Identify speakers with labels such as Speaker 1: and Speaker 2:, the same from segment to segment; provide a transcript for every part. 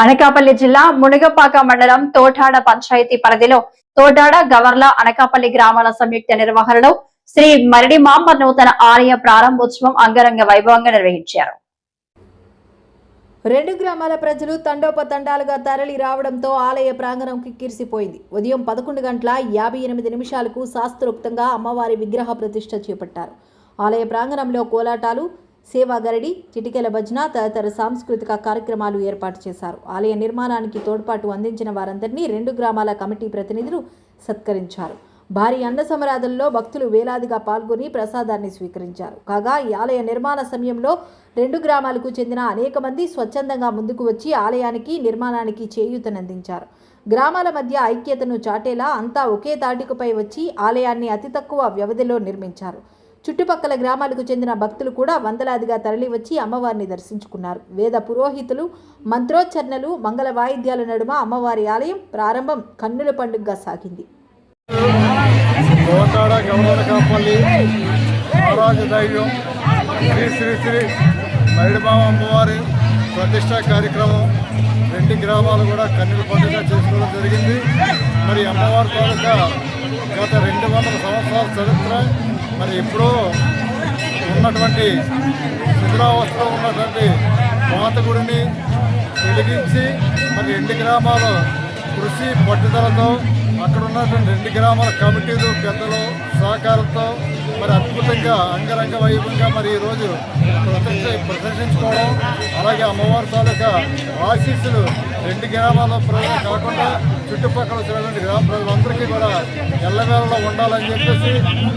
Speaker 1: అనకాపల్లి జిల్లా మునగపాక మండలం తోటాడ పంచాయతీ పరిధిలో తోటాడ గవర్ల అనకాపల్లి గ్రామాల సంయుక్త నిర్వహణలో శ్రీ మరిడి మాంబ నూతన ఆలయ ప్రారంభోత్సవం అంగరంగ వైభవంగా నిర్వహించారు.
Speaker 2: రెండు గ్రామాల ప్రజలు తండోపతండాలుగా తరలి రావడంతో ఆలయ ప్రాంగణం కిక్కిరిసిపోయింది. ఉదయం 11:58 శాస్త్రోక్తంగా అమ్మవారి విగ్రహ ప్రతిష్ఠ చేపట్టారు. ఆలయ ప్రాంగణంలో కోలాటాలు, సేవాగరడి, చిటికెల భజన తదితర సాంస్కృతిక కార్యక్రమాలు ఏర్పాటు చేశారు. ఆలయ నిర్మాణానికి తోడ్పాటు అందించిన వారందరినీ రెండు గ్రామాల కమిటీ ప్రతినిధులు సత్కరించారు. భారీ అన్న సమరాధనలో భక్తులు వేలాదిగా పాల్గొని ప్రసాదాన్ని స్వీకరించారు. కాగా ఈ ఆలయ నిర్మాణ సమయంలో రెండు గ్రామాలకు చెందిన అనేక మంది స్వచ్ఛందంగా ముందుకు వచ్చి ఆలయానికి నిర్మాణానికి చేయూతనందించారు. గ్రామాల మధ్య ఐక్యతను చాటేలా అంతా ఒకే తాటికపై వచ్చి ఆలయాన్ని అతి తక్కువ వ్యవధిలో నిర్మించారు. చుట్టుపక్కల గ్రామాలకు చెందిన భక్తులు కూడా వందలాదిగా తరలివచ్చి అమ్మవారిని దర్శించుకున్నారు. వేద పురోహితులు మంత్రోచ్చరణలు, మంగళ వాయిద్యాల నడుమ అమ్మవారి ఆలయం ప్రారంభం కన్నుల పండుగగా సాగింది.
Speaker 3: తోటాడ గవర్నకాపల్లి మహారాజు దైవం శ్రీ శ్రీ శ్రీ మరిడిమామ అమ్మవారి ప్రతిష్టా కార్యక్రమం రెండు గ్రామాలు కూడా కన్నుల పండుగ చేసుకోవడం జరిగింది. మరి అమ్మవారి తాలూకా గత 200 సంవత్సరాల చరిత్ర, మరి ఎప్పుడో ఉన్నటువంటి శిథిలావస్థలో ఉన్నటువంటి పాత గుడిని వెలిగించి మరి రెండు గ్రామాల కృషి పట్టుదలతో అక్కడ ఉన్నటువంటి రెండు గ్రామాల కమిటీలు పెద్దలు సహకారంతో మరి అద్భుతంగా అంగరంగ వైభవంగా మరి ఈరోజు ప్రదర్శించుకోవడం, అలాగే అమ్మవారి తాలూకా ఆశీస్సులు రెండు గ్రామాల ప్రజలు కాకుండా చుట్టుపక్కల వచ్చినటువంటి గ్రామ ప్రజలందరికీ కూడా ఎల్లవేళలో ఉండాలని చెప్పేసి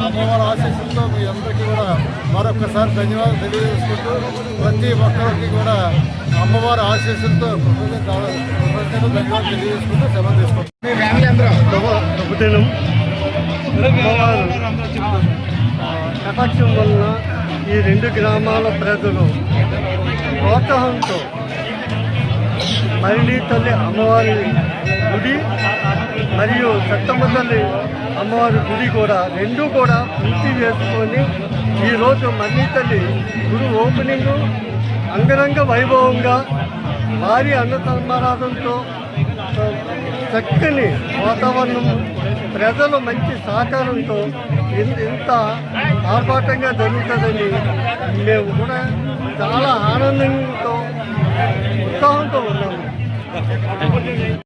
Speaker 3: అమ్మవారి ఆశీస్సులతో మీ అందరికీ కూడా మరొకసారి ధన్యవాదాలు తెలియజేసుకుంటూ ప్రతి ఒక్కరికి కూడా అమ్మవారి ఆశీస్సులతో ధన్యవాదాలు తెలియజేసుకుంటూ సెలవు తీసుకుంటాం.
Speaker 4: కటాక్షం వలన ఈ రెండు గ్రామాల ప్రజలు ప్రోత్సాహంతో మరిడి తల్లి అమ్మవారి గుడి మరియు సత్తమ్మ తల్లి అమ్మవారి గుడి కూడా రెండు కూడా పూర్తి చేసుకొని ఈరోజు మరిడి తల్లి గుడి ఓపెనింగ్ అంగరంగ వైభవంగా భారీ అన్న సమారాధనతో చక్కని వాతావరణం, ప్రజలు మంచి సహకారంతో ఇంత ఆర్భాటంగా జరుగుతుందని మేము కూడా చాలా ఆనందంతో ఉత్సాహంతో ఉన్నాము.